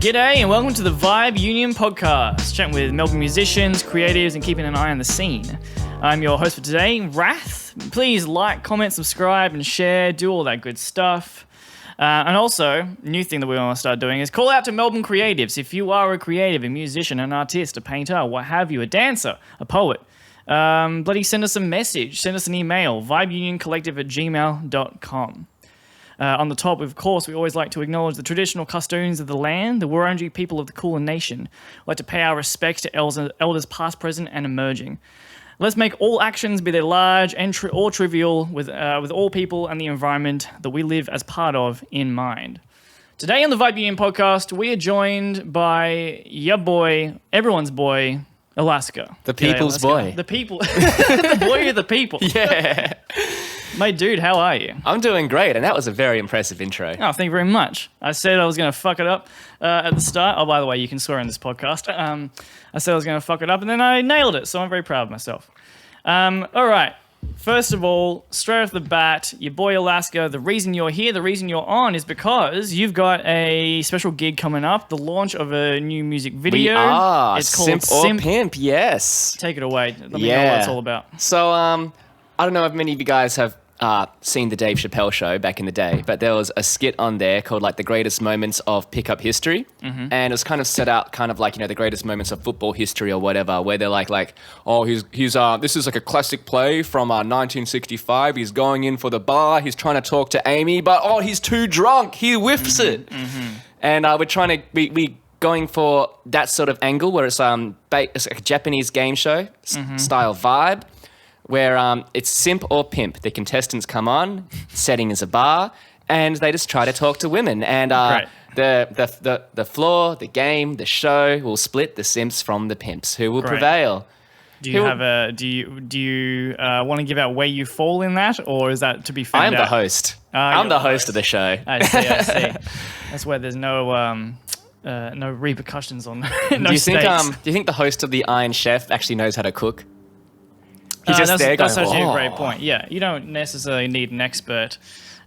G'day and welcome to the Vibe Union podcast, chatting with Melbourne musicians, creatives and keeping an eye on the scene. I'm your host for today, Wrath. Please like, comment, subscribe and share, do all that good stuff. And also, new thing that we want to start doing is call out to Melbourne creatives. If you are a creative, a musician, an artist, a painter, what have you, a dancer, a poet, bloody send us a message, send us an email, vibeunioncollective@gmail.com. On the top, of course, we always like to acknowledge the traditional custodians of the land, the Wurundjeri people of the Kulin Nation. We'd like to pay our respects to elders past, present, and emerging. Let's make all actions, be they large or trivial, with all people and the environment that we live as part of in mind. Today on the Vibe Union podcast, we are joined by your boy, everyone's boy, Alaska. The people's boy. The people. The boy of the people. Yeah. Mate, dude, how are you? I'm doing great, and that was a very impressive intro. Oh, thank you very much. I said I was going to fuck it up at the start. Oh, by the way, you can swear in this podcast. I said I was going to fuck it up, and then I nailed it, so I'm very proud of myself. All right. First of all, straight off the bat, your boy Alaska, the reason you're here, the reason you're on is because you've got a special gig coming up, the launch of a new music video. We are. It's called Simp or Pimp, yes. Take it away. Let me know what it's all about. So, I don't know if many of you guys have seen the Dave Chappelle show back in the day, but there was a skit on there called like the greatest moments of pickup history, and it was kind of set out kind of like, you know, the greatest moments of football history or whatever, where they're like, oh, he's this is like a classic play from 1965. He's going in for the bar, he's trying to talk to Amy, but oh, he's too drunk, he whiffs it, and we're trying to we going for that sort of angle where it's like a Japanese game show style vibe. Where it's simp or pimp. The contestants come on, setting is a bar, and they just try to talk to women. And the floor, the game, the show will split the simps from the pimps. Who will prevail? Do you want to give out where you fall in that, or is that to be found out? I'm the host. I'm the host of the show. I see. That's where there's no repercussions on no stakes. Do you think the host of the Iron Chef actually knows how to cook? That's actually a great point. Yeah, you don't necessarily need an expert.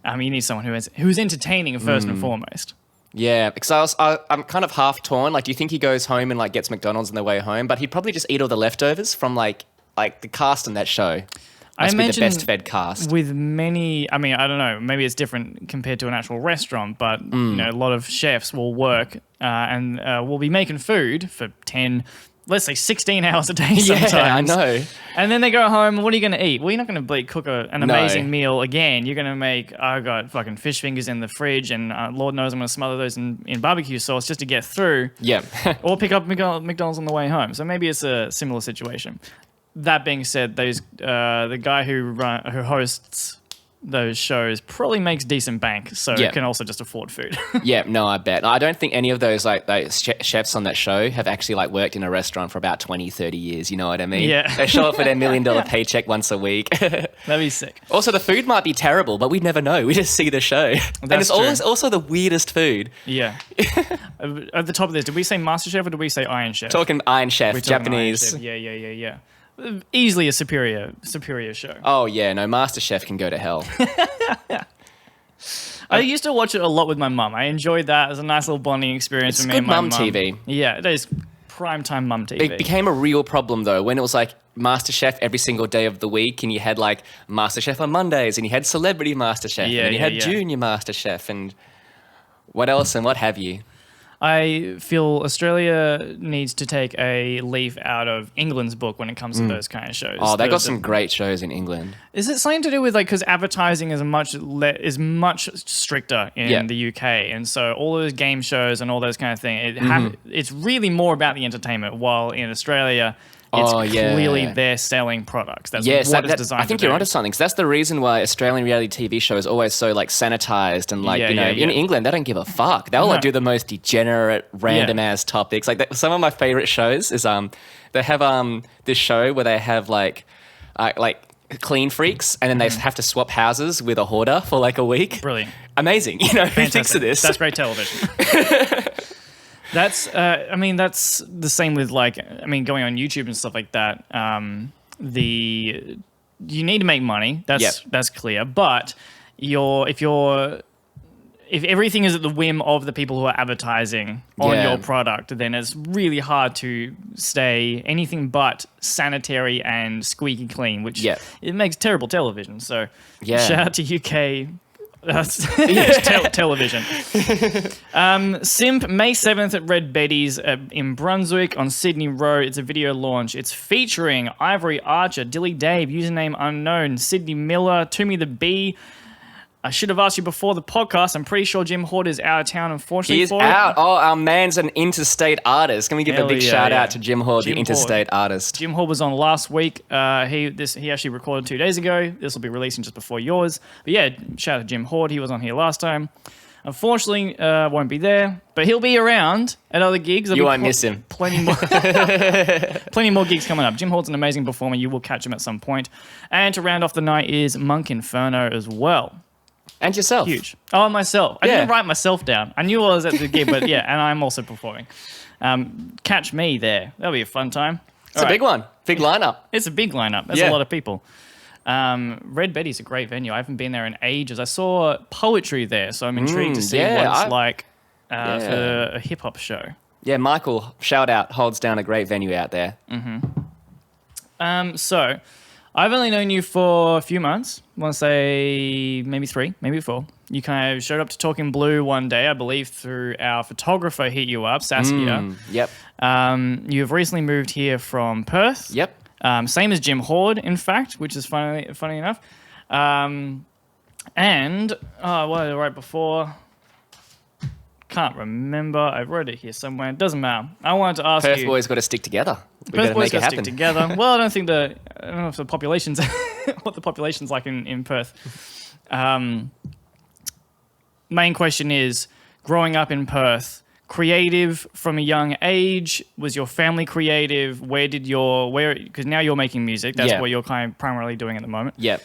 You need someone who's entertaining first and foremost. Yeah, because I'm kind of half torn. Like, do you think he goes home and like gets McDonald's on the way home? But he'd probably just eat all the leftovers from like the cast on that show. I imagine the best fed cast. With many, I don't know, maybe it's different compared to an actual restaurant, but you know, a lot of chefs will work and will be making food for 10. Let's say 16 hours a day sometimes. Yeah, I know. And then they go home, and what are you going to eat? Well, you're not going to cook an amazing meal again. You're going to make, I got fucking fish fingers in the fridge, and Lord knows I'm going to smother those in barbecue sauce just to get through. Yeah. Or pick up McDonald's on the way home. So maybe it's a similar situation. That being said, the guy who hosts those shows probably makes decent bank, so can also just afford food. Yeah, no, I bet. I don't think any of those chefs on that show have actually like worked in a restaurant for about 20, 30 years, you know what I mean? Yeah. They show up for their $1 million paycheck once a week. That'd be sick. Also, the food might be terrible, but we'd never know. We just see the show. And it's always also the weirdest food. Yeah. At the top of this, did we say MasterChef or did we say Iron Chef? Talking Iron Chef, Japanese. Iron Chef. Yeah. Easily a superior show. Oh yeah, no, MasterChef can go to hell. I used to watch it a lot with my mum. I enjoyed that as a nice little bonding experience for me and my mum. It's good mum TV. Yeah, it is primetime mum TV. It became a real problem though when it was like MasterChef every single day of the week, and you had like MasterChef on Mondays, and you had Celebrity MasterChef, and then you had Junior MasterChef, and what else and what have you. I feel Australia needs to take a leaf out of England's book when it comes to those kind of shows. Oh, they got some great shows in England. Is it something to do with because advertising is much stricter in the UK, and so all those game shows and all those kind of things, it's really more about the entertainment. While in Australia, it's clearly they're selling products. That's what it's designed to do. I think you're onto something. Because that's the reason why Australian reality TV show is always so like sanitized and like in England they don't give a fuck. They'll do the most degenerate, random ass topics. Like some of my favorite shows is they have this show where they have like clean freaks, and then they have to swap houses with a hoarder for like a week. Brilliant, amazing. You know, who thinks of this? That's great television. That's, that's the same with going on YouTube and stuff like that. You need to make money. That's clear. But if you're if everything is at the whim of the people who are advertising on Yeah. your product, then it's really hard to stay anything but sanitary and squeaky clean, which Yeah. it makes terrible television. So Yeah. shout out to UK television. Simp, May 7th at Red Betty's in Brunswick on Sydney Road. It's a video launch. It's featuring Ivory Archer, Dilly Dave, username unknown, Sydney Miller, Toomey the Bee. I should have asked you before the podcast. I'm pretty sure Jim Horde is out of town, unfortunately. He's for out. Oh, our man's an interstate artist. Can we give Hell a big yeah, shout yeah. out to Jim Horde, Jim the interstate artist? Jim Horde was on last week. He actually recorded 2 days ago. This will be releasing just before yours. But yeah, shout out to Jim Horde. He was on here last time. Unfortunately, won't be there, but he'll be around at other gigs. There'll You be won't miss him. Plenty more, plenty more gigs coming up. Jim Horde's an amazing performer. You will catch him at some point. And to round off the night is Monk Inferno as well. And yourself. Huge. Oh, myself. I Yeah. didn't write myself down. I knew I was at the gig, but yeah, and I'm also performing. Catch me there. That'll be a fun time. It's a big one. Big lineup. It's a big lineup. There's Yeah. a lot of people. Red Betty's a great venue. I haven't been there in ages. I saw poetry there, so I'm intrigued to see yeah, what it's like Yeah. for a hip hop show. Yeah, Michael, shout out, holds down a great venue out there. So I've only known you for a few months. I want to say maybe 3, maybe 4. You kind of showed up to Talking Blue one day, I believe, through our photographer hit you up, Saskia. Yep. You've recently moved here from Perth. Yep. Same as Jim Horde, in fact, which is funny enough. And what did I write before? Can't remember. I wrote it here somewhere. It doesn't matter. I wanted to ask Perth you. boys got to stick together. We Perth better boys make it gotta happen. stick together. Well, I don't know if the population's what the population's like in Perth. Main question is, growing up in Perth, creative from a young age. Was your family creative? Because now you're making music. That's Yeah. what you're kind of primarily doing at the moment. Yep.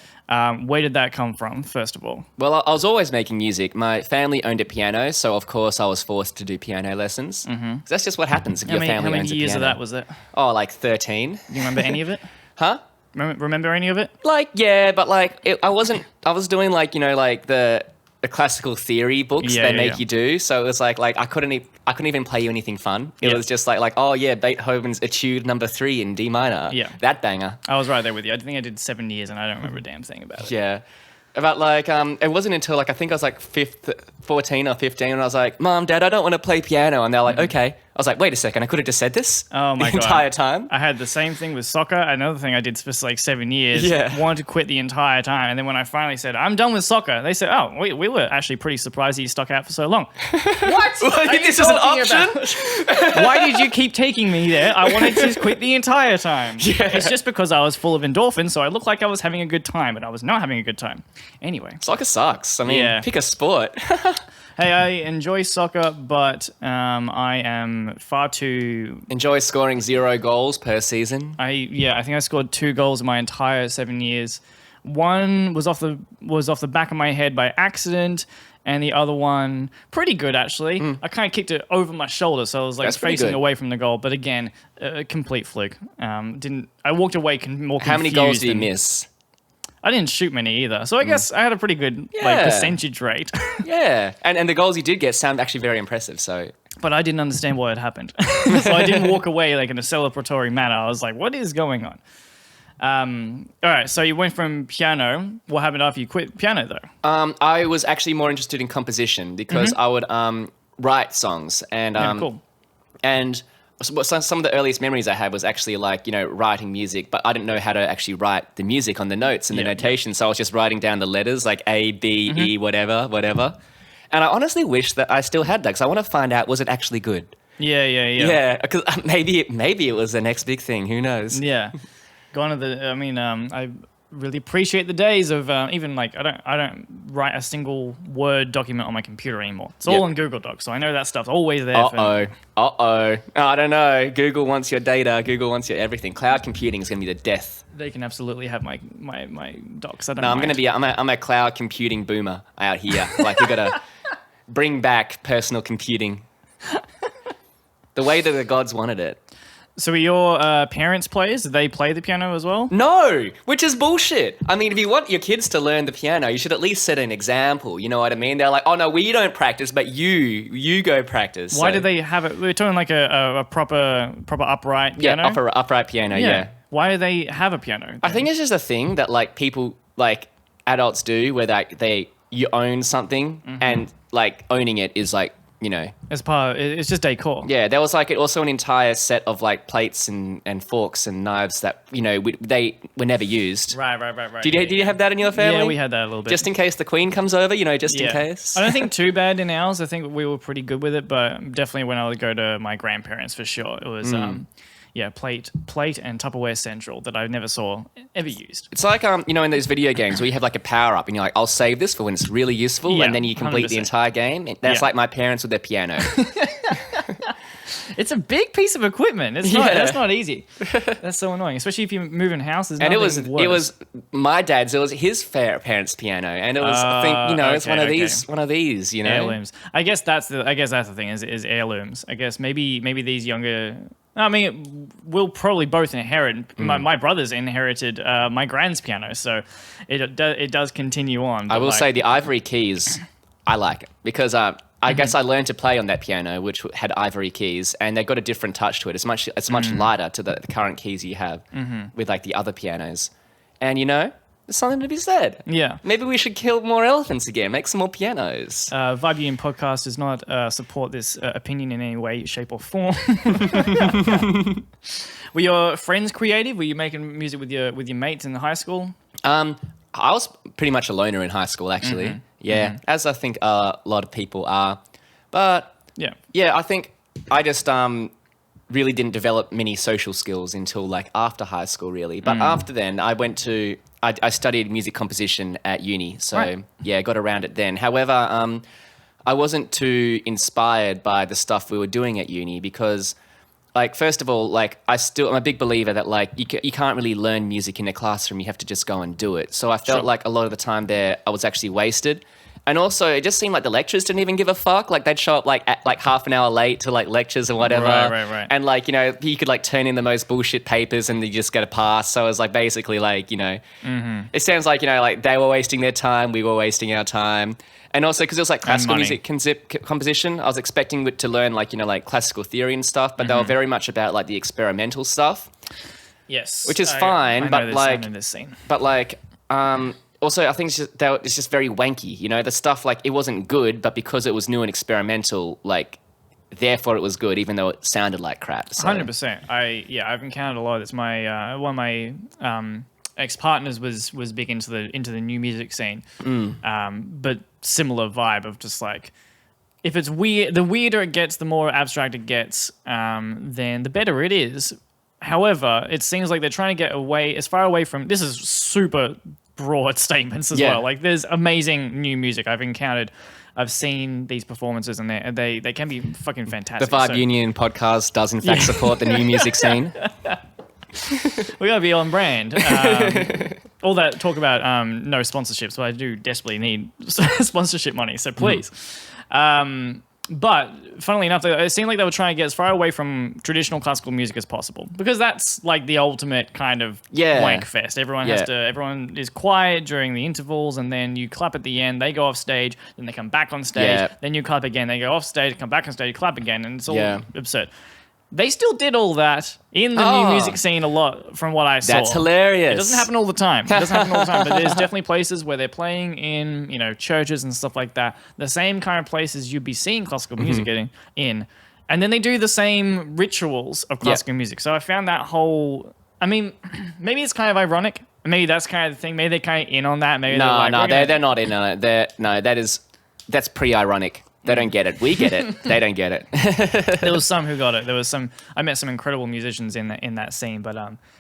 Where did that come from, first of all? Well, I was always making music. My family owned a piano, so of course I was forced to do piano lessons. Mm-hmm. That's just what happens if your family How many owns a years of piano. that was it? Oh, like 13. Do you remember any of it? Huh? Remember any of it? Like, yeah, but like, I was doing like, like the classical theory books Yeah, they yeah, make yeah. you do. So it was like I couldn't even play you anything fun. It Yeah. was just like, oh yeah, Beethoven's Etude number 3 in D minor. Yeah. That banger. I was right there with you. I think I did 7 years and I don't remember a damn thing about it. Yeah. About like, it wasn't until like, I think I was like 14 or 15 and I was like, Mom, Dad, I don't want to play piano. And they're like, okay. I was like, wait a second, I could have just said this Oh my the God. entire time. I had the same thing with soccer. Another thing I did for like 7 years. Yeah. Wanted to quit the entire time. And then when I finally said, I'm done with soccer, they said, oh, we were actually pretty surprised that you stuck out for so long. What? Are you This is an talking option? about? Why did you keep taking me there? I wanted to quit the entire time. Yeah. It's just because I was full of endorphins, so I looked like I was having a good time, but I was not having a good time. Anyway. Soccer sucks. I mean, Yeah. pick a sport. Hey, I enjoy soccer, but I am far too. Enjoy scoring 0 goals per season. I think I scored 2 goals in my entire 7 years. One was off the back of my head by accident, and the other one pretty good actually. I kind of kicked it over my shoulder, so I was like That's pretty facing good. away from the goal. But again, a complete fluke. I walked away more confused. How many goals do you than- miss? I didn't shoot many either, so I guess I had a pretty good Yeah. percentage rate. Yeah. And the goals you did get sound actually very impressive. So But I didn't understand what had happened. So I didn't walk away like in a celebratory manner. I was like, what is going on? All right, so you went from piano. What happened after you quit piano, though? I was actually more interested in composition because I would write songs and Yeah, cool. and some of the earliest memories I had was actually like, writing music, but I didn't know how to actually write the music on the notes and the Yeah. notation. So I was just writing down the letters like A, B, E, whatever. And I honestly wish that I still had that because I want to find out, was it actually good? Yeah. Yeah, because maybe it was the next big thing. Who knows? Yeah. Gone are the. I mean, I really appreciate the days of even like I don't write a single Word document on my computer anymore. It's all Yep. on Google Docs, so I know that stuff's always there. Uh-oh. I don't know. Google wants your data. Google wants your everything. Cloud computing is going to be the death. They can absolutely have my docs. I don't No, I'm mind. going to be. I'm a cloud computing boomer out here. Like we got to bring back personal computing, the way that the gods wanted it. So were your parents players? Did they play the piano as well? No, which is bullshit. I mean, if you want your kids to learn the piano, you should at least set an example. You know what I mean? They're like, oh no, we don't practice, but you go practice. Why So- did they have it? We're talking like a proper upright Yeah, piano. upright piano. Yeah. Why do they have a piano? I think it's just a thing that like people like adults do, where you own something and like owning it is like, you know. As part, it's just decor. Yeah, there was like also an entire set of like plates and forks and knives that, you know, they were never used. Right. Did you have that in your family? Yeah, we had that a little bit. Just in case the Queen comes over, you know, just in Yeah. case. I don't think too bad in ours. I think we were pretty good with it, but definitely when I would go to my grandparents for sure, it was plate and Tupperware Central that I never saw ever used. It's like you know, in those video games where you have like a power up and you're like, I'll save this for when it's really useful, Yeah, and then you complete 100%. the entire game. That's Yeah. like my parents with their piano. It's a big piece of equipment. It's not. Yeah. That's not easy. That's so annoying, especially if you move in houses. And it nothing was worse. my dad's. It was his parents' piano, and it was I think, you know, it's okay, one of these, you know. heirlooms. I guess that's the thing is heirlooms. I guess maybe these younger. I mean, we'll probably both inherit. My brothers inherited my grand's piano, so it does continue on. I but, will like, say the ivory keys, I like it because I guess I learned to play on that piano, which had ivory keys, and they got a different touch to it. It's much lighter to the current keys you have with like the other pianos, and you know, there's something to be said. Yeah. Maybe we should kill more elephants again, make some more pianos. Vibe Union Podcast does not support this opinion in any way, shape, or form. Were your friends creative? Were you making music with your mates in high school? I was pretty much a loner in high school, actually. Yeah, as I think a lot of people are. But Yeah. I think I just really didn't develop many social skills until like after high school, really. But after then, I studied music composition at uni. So Right. yeah, got around it then. However, I wasn't too inspired by the stuff we were doing at uni because, like, first of all, like I'm a big believer that like you can't really learn music in a classroom. You have to just go and do it. So I felt Sure. like a lot of the time there I was actually wasted. And also, it just seemed like the lecturers didn't even give a fuck. Like they'd show up like at like half an hour late to like lectures and whatever. Right. And like, you know, you could like turn in the most bullshit papers and you just get a pass. So it was like basically like, you know, it sounds like, you know, like they were wasting their time, we were wasting our time. And also because it was like classical money. music composition, I was expecting to learn like, you know, like classical theory and stuff, but they were very much about like the experimental stuff. Yes. Which is I fine, know but, there's like- something in this scene. But like, also I think it's just very wanky, you know, the stuff like it wasn't good, but because it was new and experimental, like therefore it was good, even though it sounded like crap. So. 100%. I've encountered a lot of this. My one of my ex-partners was big into the new music scene, but similar vibe of just like, if it's weird, the weirder it gets, the more abstract it gets, then the better it is. However, it seems like they're trying to get away as far away from. This is super broad statements as Yeah. well. Like, there's amazing new music I've encountered. I've seen these performances, and they can be fucking The fantastic. Vibe So Union podcast does in fact support the new music scene. we gotta be on brand. All that talk about no sponsorships, but I do desperately need sponsorship money. So please. But funnily enough, it seemed like they were trying to get as far away from traditional classical music as possible, because that's like the ultimate kind of wank fest. Everyone everyone is quiet during the intervals, and then you clap at the end. They go off stage, then they come back on stage, Yeah. then you clap again. They go off stage, come back on stage, clap again, and it's all Yeah. absurd. They still did all that in the new music scene a lot, from what I saw. That's hilarious. It doesn't happen all the time. It doesn't happen all the time, but there's definitely places where they're playing in, you know, churches and stuff like that. The same kind of places you'd be seeing classical music in. And then they do the same rituals of classical music. So I found that whole, I mean, maybe it's kind of ironic. Maybe that's kind of the thing. Maybe they're kind of in on that. Maybe No, they're they're not in on it. That's pre-ironic. They don't get it. We get it. They don't get it. There was some who got it. There was some. I met some incredible musicians in that scene. But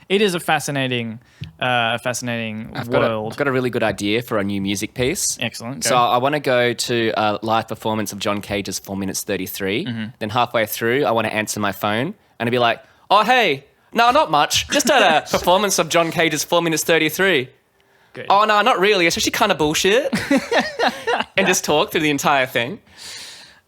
it is a fascinating world. I've got a really good idea for a new music piece. Excellent. So I want to go to a live performance of John Cage's 4 minutes 33. Then halfway through, I want to answer my phone and be like, "Oh hey, no, not much. Just had a performance of John Cage's 4 minutes 33. Good. Oh no, not really. It's actually kind of bullshit." And just talk through the entire thing.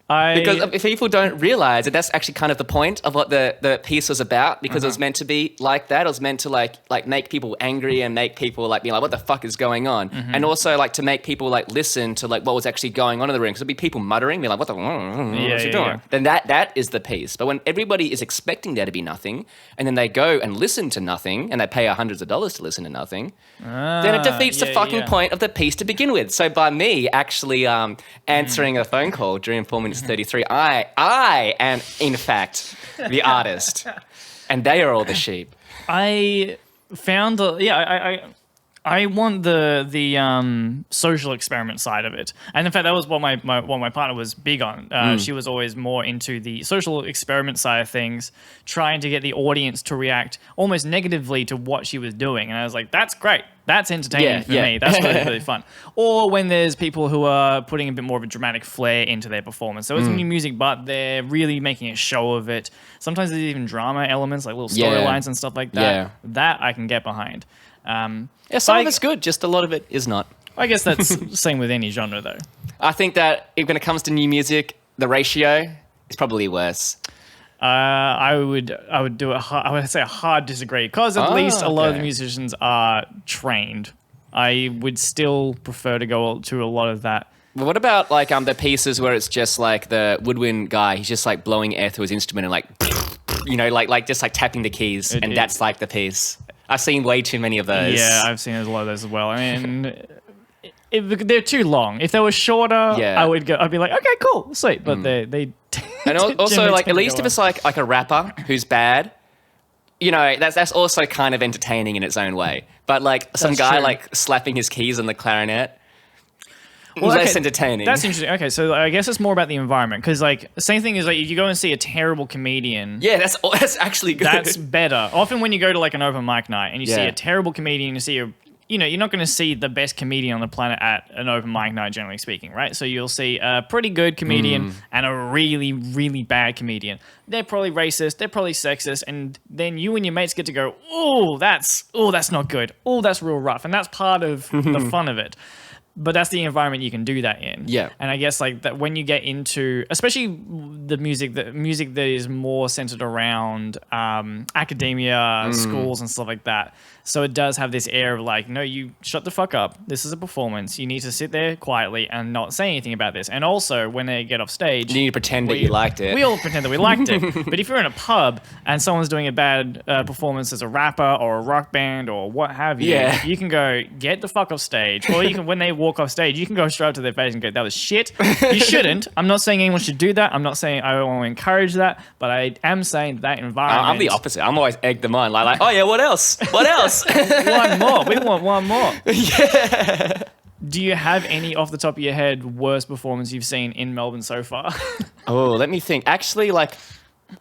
Because if people don't realize that that's actually kind of the point of what the piece was about, because it was meant to be like that. It was meant to like make people angry and make people like be like, what the fuck is going on? And also like to make people like listen to like what was actually going on in the room. Because there'd be people muttering, be like, what the what's he doing? yeah. Then that is the piece. But when everybody is expecting there to be nothing, and then they go and listen to nothing, and they pay hundreds of dollars to listen to nothing, then it defeats the fucking point of the piece to begin with. So by me actually answering a phone call during 4 minutes 33, I am in fact the artist, and they are all the sheep. I found I want the social experiment side of it, and in fact that was what my partner was big on. She was always more into the social experiment side of things, trying to get the audience to react almost negatively to what she was doing, and I was like, that's great. That's entertaining for me. That's really, really fun. Or when there's people who are putting a bit more of a dramatic flair into their performance. So it's new music, but they're really making a show of it. Sometimes there's even drama elements, like little storylines and stuff like that. Yeah. That I can get behind. Some of it's good, just a lot of it is not. I guess that's the same with any genre, though. I think that when it comes to new music, the ratio is probably worse. I would do I would say a hard disagree, because at least a lot of the musicians are trained. I would still prefer to go to a lot of that. But what about like the pieces where it's just like the woodwind guy, he's just like blowing air through his instrument and like, you know, like just like tapping the keys, and that's like the piece. I've seen way too many of those. Yeah, I've seen a lot of those as well. I mean, they're too long. If they were shorter, I'd be like, okay, cool, sweet. But they and also like at least if it's like a rapper who's bad, you know, that's also kind of entertaining in its own way. But like some guy like slapping his keys on the clarinet. Well, less entertaining. That's interesting. Okay, so I guess it's more about the environment, because like the same thing is like if you go and see a terrible comedian. Yeah, that's actually good. That's better. Often when you go to like an open mic night and you see a terrible comedian, you're not going to see the best comedian on the planet at an open mic night, generally speaking, right? So you'll see a pretty good comedian and a really, really bad comedian. They're probably racist, they're probably sexist, and then you and your mates get to go, that's not good. Oh, that's real rough. And that's part of the fun of it. But that's the environment you can do that in. Yeah. And I guess like that when you get into, especially the music that is more centered around academia, schools and stuff like that. So it does have this air of like, no, you shut the fuck up. This is a performance. You need to sit there quietly and not say anything about this. And also when they get off stage, you need to pretend that you liked it. We all pretend that we liked it. But if you're in a pub and someone's doing a bad performance as a rapper or a rock band or what have you, you can go, get the fuck off stage. Or you can, when they walk off stage, you can go straight up to their face and go, that was shit. You shouldn't. I'm not saying anyone should do that. I'm not saying I don't want to encourage that. But I am saying that environment. I'm the opposite. I'm always egg them on. Like, oh yeah, what else? What else? One more. We want one more. Yeah. Do you have any off the top of your head worst performance you've seen in Melbourne so far? Oh, let me think. Actually,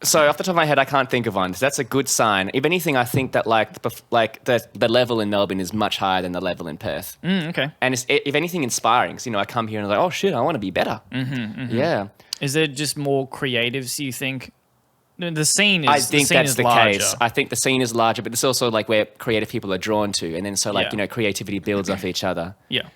so off the top of my head, I can't think of one. So that's a good sign. If anything, I think that the level in Melbourne is much higher than the level in Perth. Okay. And it's, if anything, inspiring. Because, I come here and I'm like, oh shit, I want to be better. Yeah. Is there just more creatives, you think? The scene is. I think that's the larger. case. I think the scene is larger, but it's also like where creative people are drawn to, and then creativity builds off each other. Yeah.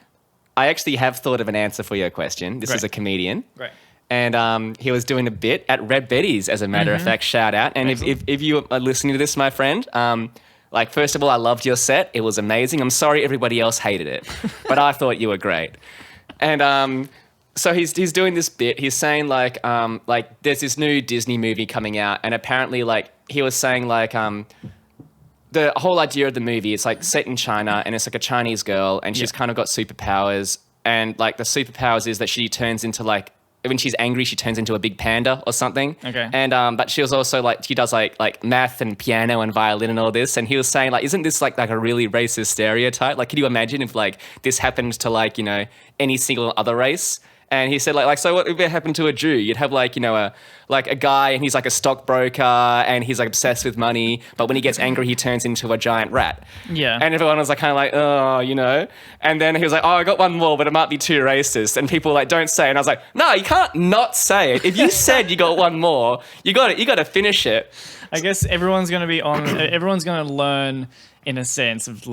I actually have thought of an answer for your question. This is a comedian. Right. And he was doing a bit at Red Betty's, as a matter of fact. Shout out. And if you are listening to this, my friend, first of all, I loved your set. It was amazing. I'm sorry everybody else hated it, but I thought you were great. And so he's doing this bit. He's saying there's this new Disney movie coming out, and apparently he was saying the whole idea of the movie, it's set in China, and it's a Chinese girl, and she's kind of got superpowers, and the superpowers is that she turns into when she's angry, she turns into a big panda or something. Okay. And but she was also she does math and piano and violin and all this. And he was saying isn't this like a really racist stereotype? Could you imagine if this happened to any single other race? And he said, so what if it happened to a Jew? You'd have a guy, and he's a stockbroker, and he's obsessed with money, but when he gets angry, he turns into a giant rat. Yeah. And everyone was oh, And then he was like, oh, I got one more, but it might be too racist. And people don't say it. And I was like, no, you can't not say it. If you said you got one more, you got to finish it. I guess everyone's going to learn in a sense of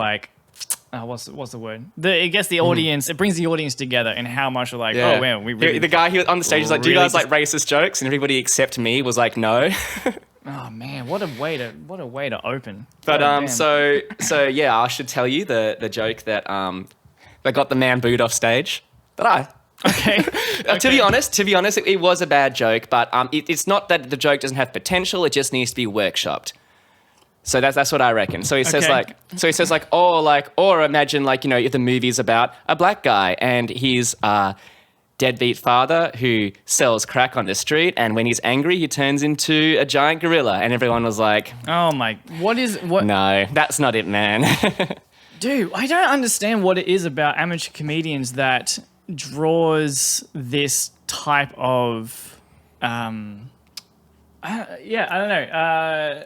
what's the word? It gets the audience. It brings the audience together, and how much are like, Yeah. oh man, we really. The guy on the stage was like, "Do you really guys like racist jokes?" And everybody except me was like, "No." Oh man, what a way to open. But God damn. so yeah, I should tell you the joke that got the man booed off stage. But Okay. to be honest, it was a bad joke. But it's not that the joke doesn't have potential. It just needs to be workshopped. So that's what I reckon. So he says Okay. or imagine if the movie's about a black guy and he's deadbeat father who sells crack on the street, and when he's angry, he turns into a giant gorilla. And everyone was like, Oh my, what? "No, that's not it, man." Dude, I don't understand what it is about amateur comedians that draws this type of, I don't know.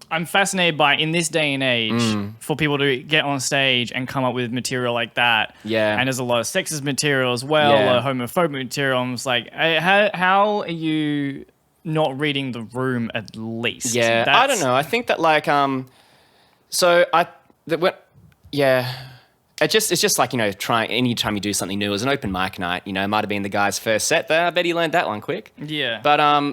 I'm fascinated by, in this day and age, for people to get on stage and come up with material like that. Yeah. And there's a lot of sexist material as well, a lot of homophobic material. I'm just like, how are you not reading the room at least? Yeah, I don't know. I think that it's just like, anytime you do something new as an open mic night, it might have been the guy's first set there. I bet he learned that one quick. Yeah. But I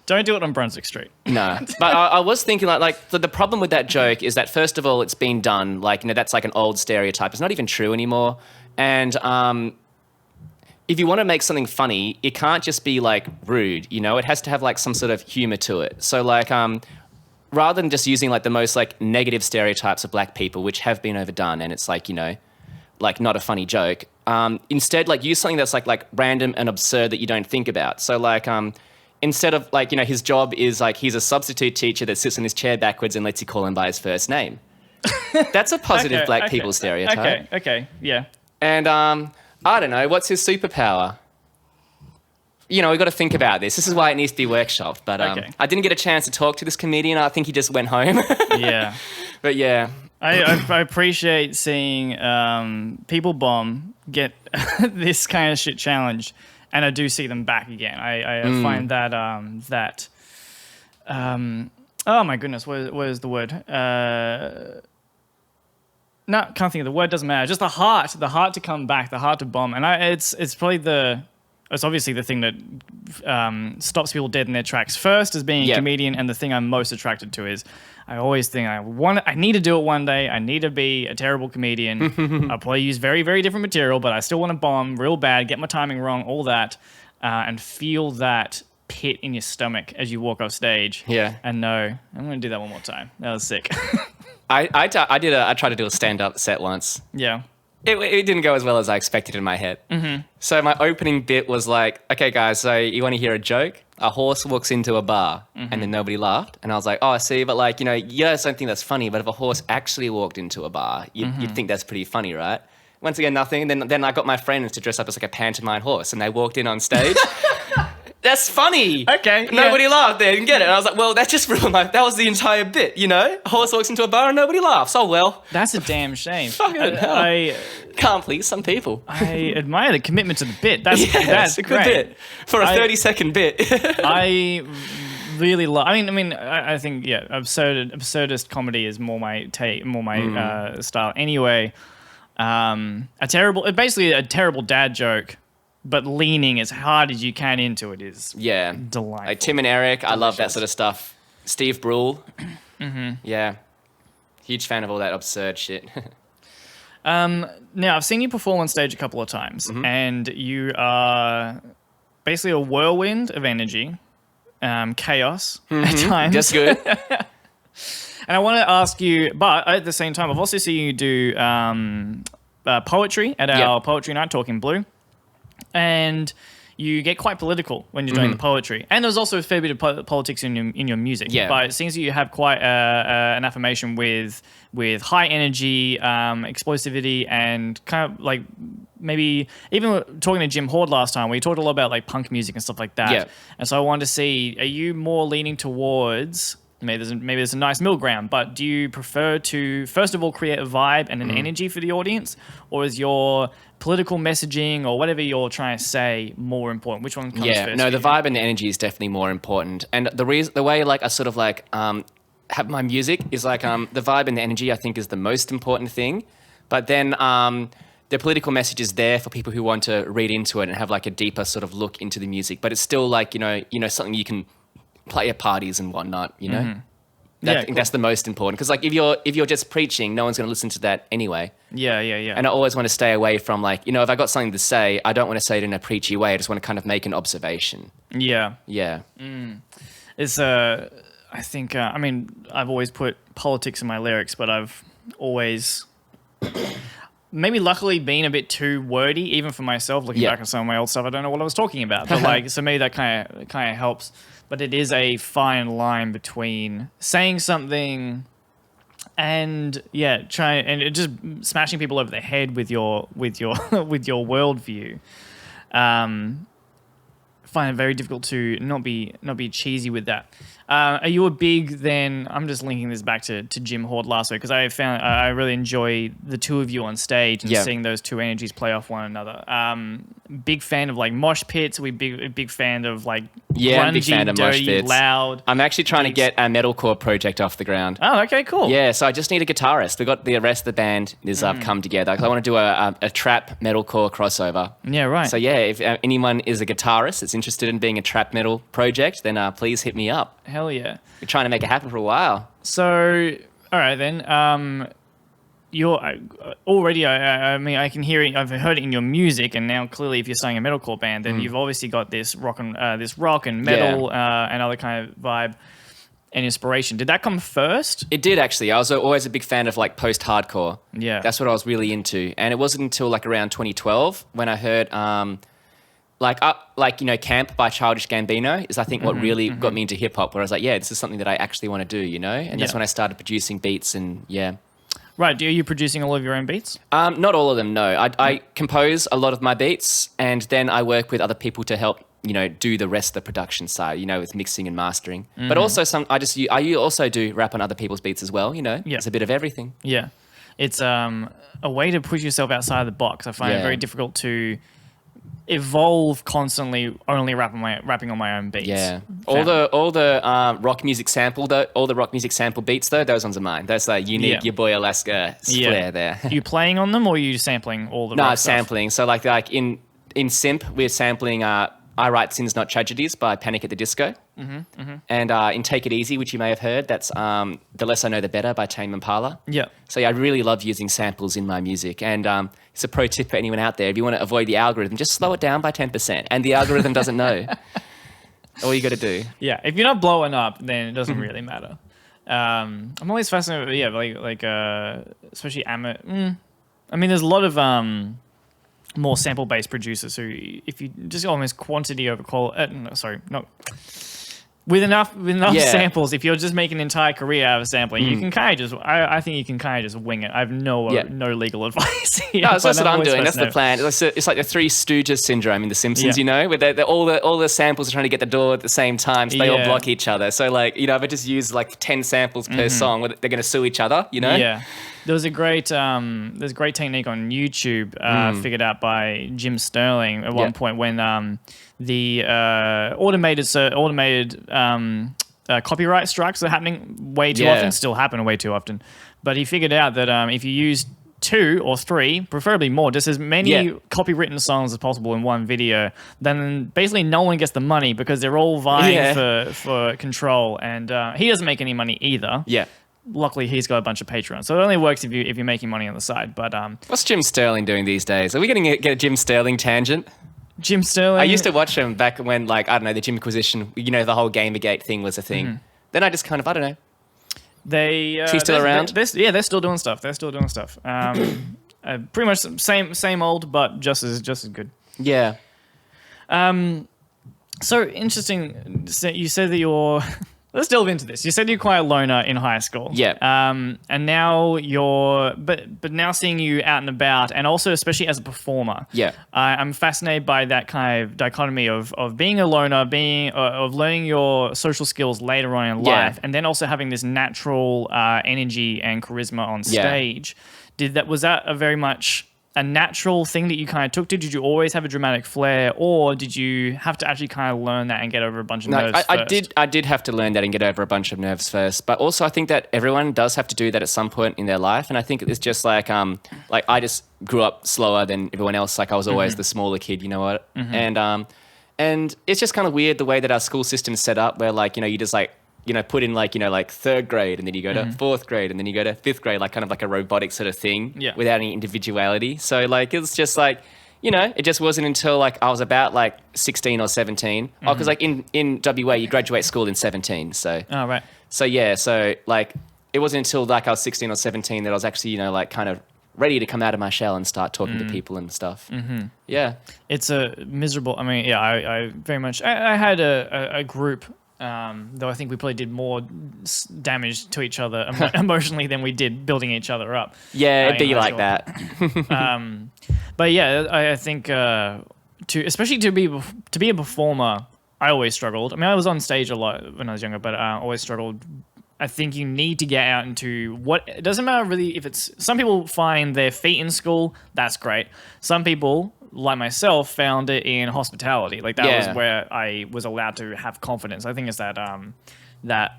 Don't do it on Brunswick Street. no. But I was thinking the problem with that joke is that first of all, it's been done that's like an old stereotype. It's not even true anymore. And if you want to make something funny, it can't just be rude, it has to have some sort of humor to it. So rather than just using the most negative stereotypes of black people, which have been overdone, and it's not a funny joke. Instead, use something that's random and absurd that you don't think about. So instead of his job is he's a substitute teacher that sits in his chair backwards and lets you call him by his first name. That's a positive black people stereotype. Okay, yeah. And I don't know, what's his superpower? We've got to think about this. This is why it needs to be workshopped. But Okay. I didn't get a chance to talk to this comedian. I think he just went home. Yeah. But yeah. I appreciate seeing people bomb get this kind of shit challenged, and I do see them back again. I find that oh my goodness, what is the word? No, can't think of the word. Doesn't matter. Just the heart to come back, the heart to bomb, and it's probably it's obviously the thing that stops people dead in their tracks first as being a comedian, and the thing I'm most attracted to is I always think I need to do it one day. I need to be a terrible comedian. I'll probably use very, very different material, but I still want to bomb real bad, get my timing wrong, all that, and feel that pit in your stomach as you walk off stage. Yeah. And no, I'm going to do that one more time. That was sick. I tried to do a stand-up set once. Yeah. It didn't go as well as I expected in my head. Mm-hmm. So my opening bit was okay, guys, so you want to hear a joke? A horse walks into a bar, and then nobody laughed. And I was like, oh, I see, but you guys don't think that's funny, but if a horse actually walked into a bar, you'd think that's pretty funny, right? Once again, nothing. And then I got my friends to dress up as a pantomime horse, and they walked in on stage. That's funny. Okay. Nobody laughed. They didn't get it. And I was like, well, that just ruined that was the entire bit, A horse walks into a bar and nobody laughs. Oh, well. That's a damn shame. Fucking hell. I Can't please some people. I admire the commitment to the bit. That's That's a good great. bit. For a 30-second bit. I really love. I think absurdist comedy is more my style. Anyway, basically a terrible dad joke, but leaning as hard as you can into it is delightful. Like Tim and Eric, I love that sort of stuff. Steve Brule. Yeah. Huge fan of all that absurd shit. Now, I've seen you perform on stage a couple of times, and you are basically a whirlwind of energy, chaos at times. That's good. And I want to ask you, but at the same time, I've also seen you do poetry at our poetry night, Talking Blue, and you get quite political when you're doing the poetry. And there's also a fair bit of politics in your music. Yeah. But it seems that you have quite an affirmation with high energy, explosivity, and kind of like maybe even talking to Jim Horde last time, we talked a lot about like punk music and stuff like that. Yeah. And so I wanted to see, are you more leaning towards... Maybe there's a nice middle ground, but do you prefer to, first of all, create a vibe and an energy for the audience, or is your political messaging or whatever you're trying to say more important? Which one comes first? No, the vibe and the energy is definitely more important. And the way like I sort of like have my music is like the vibe and the energy I think is the most important thing. But then the political message is there for people who want to read into it and have like a deeper sort of look into the music. But it's still like, something you can play at parties and whatnot, you know? I think that's the most important. Because like if you're just preaching, no one's going to listen to that anyway. Yeah. And I always want to stay away from like, if I got something to say, I don't want to say it in a preachy way. I just want to kind of make an observation. Yeah. Yeah. It's I think I mean I've always put politics in my lyrics, but I've always maybe luckily been a bit too wordy even for myself. Looking back at some of my old stuff, I don't know what I was talking about. But like, so maybe that kind of helps. But it is a fine line between saying something and just smashing people over the head with your with your worldview. Find it very difficult to not be cheesy with that. Are you a big then? I'm just linking this back to Jim Horde last week because I really enjoy the two of you on stage and seeing those two energies play off one another. Big fan of like mosh pits. We big fan of like grungy, big fan of dirty, mosh pits. Loud. I'm actually trying to get a metalcore project off the ground. Oh, okay, cool. Yeah, so I just need a guitarist. We got the rest of the band is come together. 'Cause I want to do a trap metalcore crossover. Yeah, right. So yeah, if anyone is a guitarist that's interested in being a trap metal project, then please hit me up. Hell yeah. We're trying to make it happen for a while. So, all right then. You're already. I mean, I can hear it. I've heard it in your music, and now clearly, if you're starting a metalcore band, then you've obviously got this rock and metal and other kind of vibe and inspiration. Did that come first? It did actually. I was always a big fan of like post-hardcore. Yeah, that's what I was really into, and it wasn't until like around 2012 when I heard Camp by Childish Gambino is I think what really got me into hip hop, where I was like, yeah, this is something that I actually want to do, and that's when I started producing beats and yeah. Right, are you producing all of your own beats? Not all of them, no. I compose a lot of my beats and then I work with other people to help, do the rest of the production side, with mixing and mastering. But also I also do rap on other people's beats as well, It's a bit of everything. Yeah. It's a way to push yourself outside of the box. I find it very difficult to evolve constantly only rapping on my own beats. Yeah. All the rock music sample beats though, those ones are mine. That's like unique your boy Alaska flair there. You playing on them or are you sampling all the rock stuff? Sampling. So like in Simp we're sampling I Write Sins Not Tragedies by Panic at the Disco. And in Take It Easy, which you may have heard, that's The Less I Know The Better by Tame Impala. Yeah. So yeah, I really love using samples in my music. And it's a pro tip for anyone out there. If you want to avoid the algorithm, just slow it down by 10%. And the algorithm doesn't know. All you got to do. Yeah, if you're not blowing up, then it doesn't really matter. I'm always fascinated, especially amateur. I mean, there's a lot of more sample-based producers who, if you just almost quantity over quality, with enough samples, if you're just making an entire career out of sampling, you can kind of just, I think you can kind of just wing it. I have no legal advice here. No, that's what I'm doing. That's the plan. It's like the Three Stooges syndrome in The Simpsons, where all the samples are trying to get the door at the same time, so they all block each other. So like, if I just use like 10 samples per song, they're going to sue each other, Yeah. There was a great technique on YouTube figured out by Jim Sterling at one point when the automated copyright strikes are happening way too often, still happen way too often. But he figured out that if you use 2 or 3, preferably more, just as many copywritten songs as possible in one video, then basically no one gets the money because they're all vying for control. And he doesn't make any money either. Yeah. Luckily, he's got a bunch of Patreons, so it only works if you're making money on the side. But what's Jim Sterling doing these days? Are we going to get a Jim Sterling tangent? Jim Sterling. I used to watch him back when, like, I don't know, the Jimquisition, the whole Gamergate thing was a thing. Then I just kind of, I don't know. Is he still around? They're still doing stuff. Pretty much same old, but just as good. Yeah. So interesting. You said that you're. Let's delve into this. You said you're quite a loner in high school. Yeah. And now but now seeing you out and about, and also especially as a performer. Yeah. I'm fascinated by that kind of dichotomy of being a loner, of learning your social skills later on in life, and then also having this natural energy and charisma on stage. Was that a very much a natural thing that you kind of took to? Did you always have a dramatic flair, or did you have to actually kind of learn that and get over a bunch of nerves first? I did have to learn that and get over a bunch of nerves first. But also, I think that everyone does have to do that at some point in their life. And I think it's just like I just grew up slower than everyone else. Like I was always the smaller kid, you know what? And it's just kind of weird the way that our school system is set up, where like, you know, you just like, you know, put in like, you know, like third grade, and then you go to fourth grade, and then you go to fifth grade, like kind of like a robotic sort of thing without any individuality. So like, it's just like, you know, it just wasn't until like I was about like 16 or 17. Oh, because like in WA, you graduate school in 17. So, Oh, right. so yeah, so like it wasn't until like I was 16 or 17 that I was actually, you know, like kind of ready to come out of my shell and start talking to people and stuff. Yeah. It's a miserable. I mean, yeah, I very much. I had a group. Though I think we probably did more damage to each other emotionally than we did building each other up. Yeah, it'd in be high like school. that. But yeah, I think especially to be a performer, I always struggled. I mean, I was on stage a lot when I was younger, but I always struggled. I think you need to get out into it doesn't matter really if it's. Some people find their feet in school. That's great. Some people, like myself, found it in hospitality. Like that was where I was allowed to have confidence. I think it's that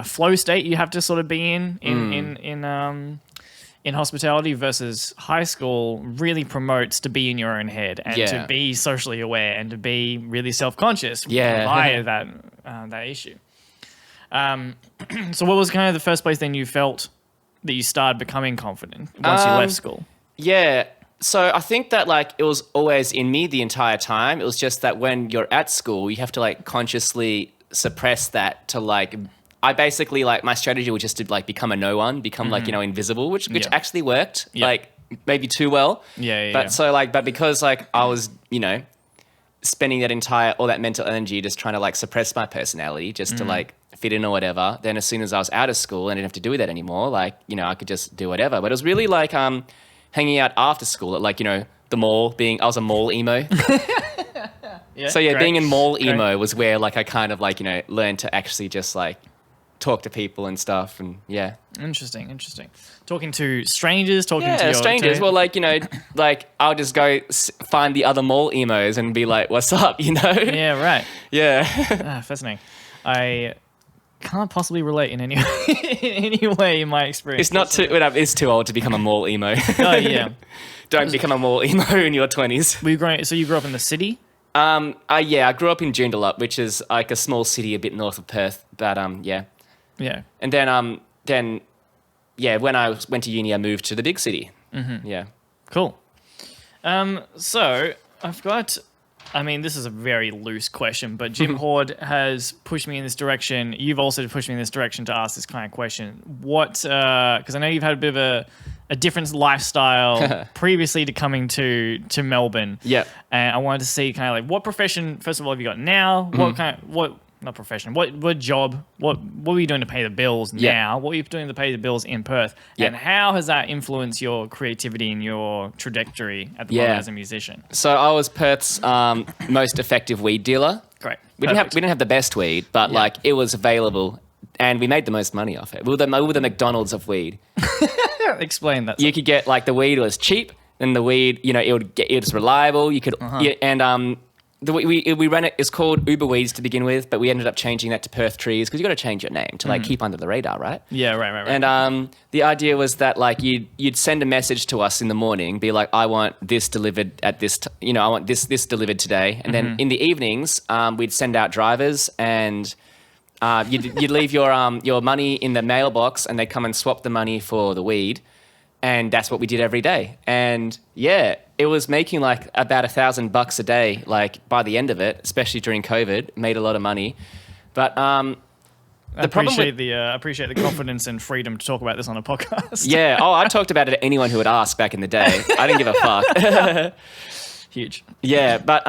flow state you have to sort of be in hospitality versus high school really promotes to be in your own head and to be socially aware and to be really self-conscious via that issue. So what was kind of the first place then you felt that you started becoming confident once you left school? Yeah. So I think that like it was always in me the entire time. It was just that when you're at school, you have to like consciously suppress that to like, I basically like my strategy was just to like become a no one, become like, you know, invisible, which actually worked like maybe too well. But because like I was, you know, spending all that mental energy just trying to like suppress my personality just to like fit in or whatever. Then as soon as I was out of school and I didn't have to do that anymore, like, you know, I could just do whatever. But it was really like hanging out after school at like, you know, the mall, I was a mall emo. Being in mall emo was where like I kind of like, you know, learned to actually just like talk to people and stuff. And yeah. Interesting. Talking to strangers, to your strangers. Well, like, you know, like I'll just go find the other mall emos and be like, what's up, you know? Yeah, right. Yeah. Fascinating. I can't possibly relate in any way in my experience. It's too old to become a mall emo. Oh, yeah. Don't become a mall emo in your 20s. So you grew up in the city? I grew up in Joondalup, which is like a small city a bit north of Perth. But yeah. Yeah. And then when I went to uni, I moved to the big city. Mm-hmm. Yeah. Cool. So I've got. I mean, this is a very loose question, but Jim Horde has pushed me in this direction. You've also pushed me in this direction to ask this kind of question. Because I know you've had a bit of a different lifestyle previously to coming to Melbourne. Yeah. And I wanted to see kind of like what profession, first of all, have you got now? Not profession. What job? What were you doing to pay the bills now? What are you doing to pay the bills in Perth? Yeah. And how has that influenced your creativity and your trajectory at the moment as a musician? So I was Perth's most effective weed dealer. Great. We didn't have the best weed, but like it was available, and we made the most money off it. We were the McDonald's of weed. Explain that. You could get like the weed was cheap, and the weed, you know, it was reliable. You could we ran it. It's called Uber Weeds to begin with, but we ended up changing that to Perth Trees because you got to change your name to like keep under the radar, right? Yeah, right. And the idea was that like you'd send a message to us in the morning, be like, I want this delivered at this, I want this delivered today, and then in the evenings we'd send out drivers and. You'd leave your money in the mailbox, and they'd come and swap the money for the weed, and that's what we did every day. And yeah, it was making like about $1,000 a day. Like by the end of it, especially during COVID, made a lot of money. But I appreciate the confidence and freedom to talk about this on a podcast. Yeah. Oh, I talked about it to anyone who would ask back in the day. I didn't give a fuck. Huge. Yeah, but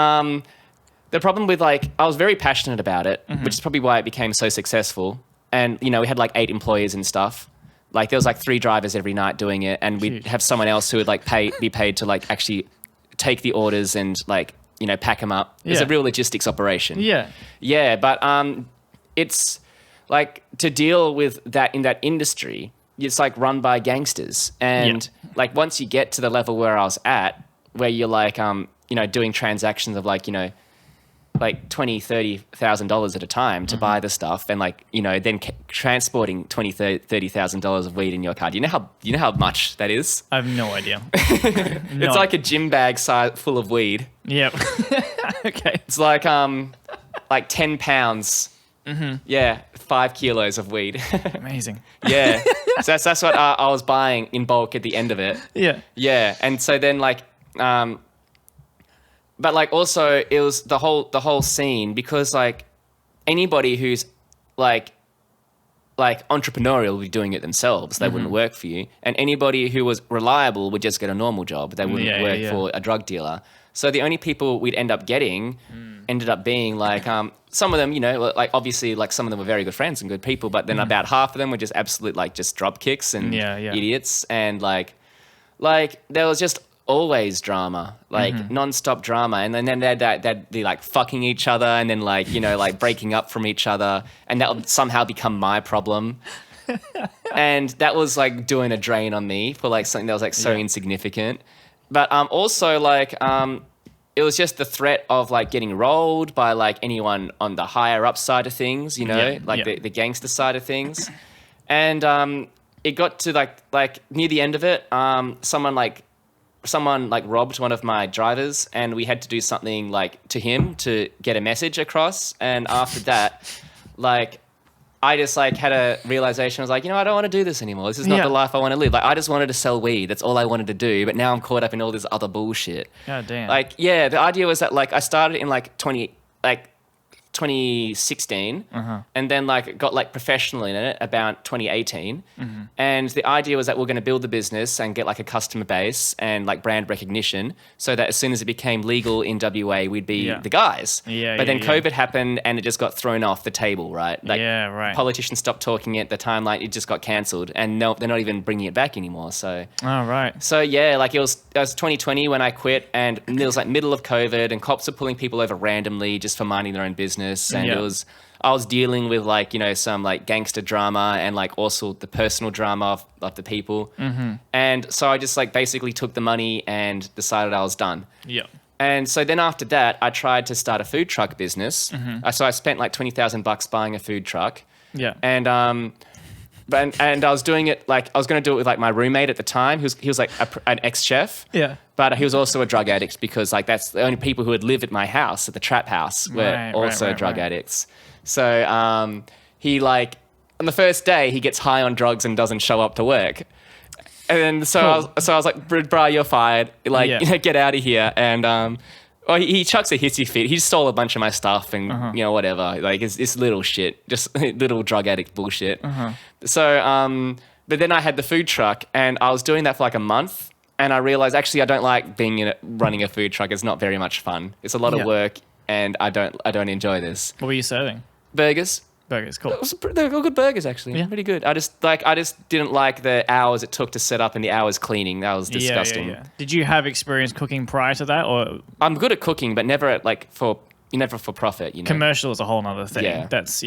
the problem with like, I was very passionate about it, which is probably why it became so successful. And, you know, we had like 8 employees and stuff. Like there was like 3 drivers every night doing it. And we'd have someone else who would like be paid to like actually take the orders and like, you know, pack them up. It's a real logistics operation. Yeah. Yeah. But it's like to deal with that in that industry, it's like run by gangsters. And like once you get to the level where I was at, where you're like, doing transactions of like, like $20,000-$30,000 at a time to buy the stuff, and like, then transporting $20,000-$30,000 of weed in your car. Do you know how much that is? I have no idea. It's like a gym bag size full of weed. Yep. Okay. It's like 10 pounds. Mm-hmm. Yeah, 5 kilos of weed. Amazing. Yeah, so that's what I was buying in bulk at the end of it. Yeah. Yeah, and so then like, but like also it was the whole scene, because like anybody who's like entrepreneurial would be doing it themselves. They wouldn't work for you, and anybody who was reliable would just get a normal job. They wouldn't work for a drug dealer. So the only people we'd end up getting ended up being like some of them, like obviously like some of them were very good friends and good people, but then about half of them were just absolute like just drop kicks and idiots, and like there was just always drama, like non-stop drama, and then they'd be like fucking each other, and then like like breaking up from each other, and that would somehow become my problem. And that was like doing a drain on me for like something that was like so insignificant. But also like it was just the threat of like getting rolled by like anyone on the higher up side of things, the gangster side of things. And it got to like near the end of it, someone robbed one of my drivers, and we had to do something like to him to get a message across. And after that, like I just like had a realization. I was like, I don't want to do this anymore. This is not the life I want to live. Like I just wanted to sell weed. That's all I wanted to do. But now I'm caught up in all this other bullshit. God damn. Like, yeah, the idea was that like I started in like 2016, and then like got like professional in it about 2018. And the idea was that we're going to build the business and get like a customer base and like brand recognition, so that as soon as it became legal in WA, we'd be the guys. But then COVID happened, and it just got thrown off the table, right? Like, politicians stopped talking it. The timeline, it just got cancelled, and no, they're not even bringing it back anymore. So, So yeah, like it was 2020 when I quit, and it was like middle of COVID, and cops were pulling people over randomly just for minding their own business. And I was dealing with like, some like gangster drama, and like also the personal drama of the people. And so I just like basically took the money and decided I was done. And so then after that, I tried to start a food truck business. So I spent like $20,000 buying a food truck. And and I was doing it like I was going to do it with like my roommate at the time. He was like an ex-chef. But he was also a drug addict, because like that's the only people who would live at my house, at the trap house, were also drug addicts. So he like on the first day he gets high on drugs and doesn't show up to work. And so I was like, bro, you're fired. Like get out of here. And he chucks a hissy fit. He stole a bunch of my stuff and whatever. Like it's little shit, just little drug addict bullshit. So but then I had the food truck, and I was doing that for like a month. And I realized actually I don't like running a food truck. It's not very much fun. It's a lot of work, and I don't enjoy this. What were you serving? Burgers. Burgers, cool. They were good burgers actually. Pretty good. I just didn't like the hours it took to set up and the hours cleaning. That was disgusting. Did you have experience cooking prior to that, or? I'm good at cooking, but never never for profit. Commercial is a whole other thing. Yeah. That's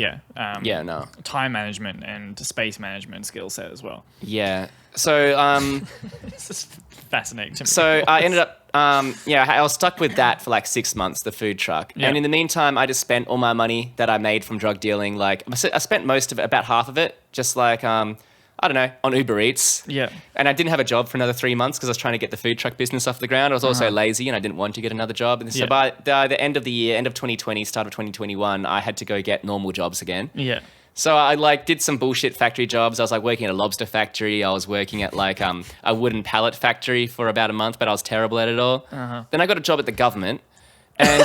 time management and space management skill set as well. Yeah. So this is fascinating to me. So I ended up I was stuck with that for like 6 months, the food truck. And in the meantime, I just spent all my money that I made from drug dealing. Like I spent most of it, about half of it, just like I don't know, on Uber Eats. And I didn't have a job for another 3 months because I was trying to get the food truck business off the ground. I was also lazy, and I didn't want to get another job. And so by the end of the year, end of 2020, start of 2021, I had to go get normal jobs again. So I like did some bullshit factory jobs. I was like working at a lobster factory. I was working at like a wooden pallet factory for about a month, but I was terrible at it all. Then I got a job at the government, and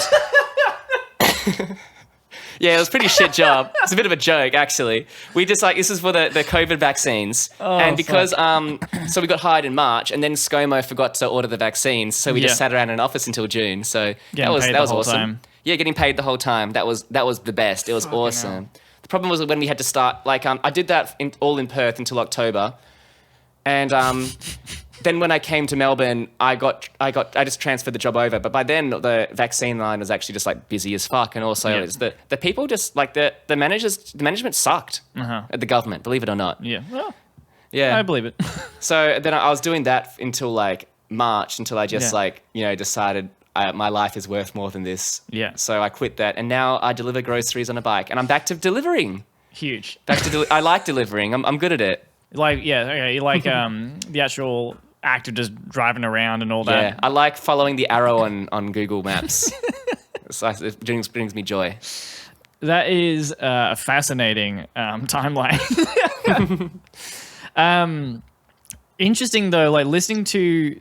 yeah, it was a pretty shit job. It's a bit of a joke, actually. We just like, this is for the COVID vaccines. And because, so we got hired in March, and then ScoMo forgot to order the vaccines. So we just sat around in an office until June. So that was awesome. Time. Yeah, getting paid the whole time. That was the best. It was awesome. The problem was when we had to start, like, I did that all in Perth until October. And then when I came to Melbourne, I just transferred the job over. But by then, the vaccine line was actually just like busy as fuck. And also, it's the people just like the management sucked at the government, believe it or not. Yeah. I believe it. So then I was doing that until like March, until I just Yeah. like, decided my life is worth more than this. Yeah. So I quit that, and now I deliver groceries on a bike, and I'm back to delivering. Huge. I like delivering. I'm good at it. Like, yeah, okay, you like the actual act of just driving around and all that. Yeah, I like following the arrow on Google Maps. It brings me joy. That is a fascinating timeline. Interesting though, like listening to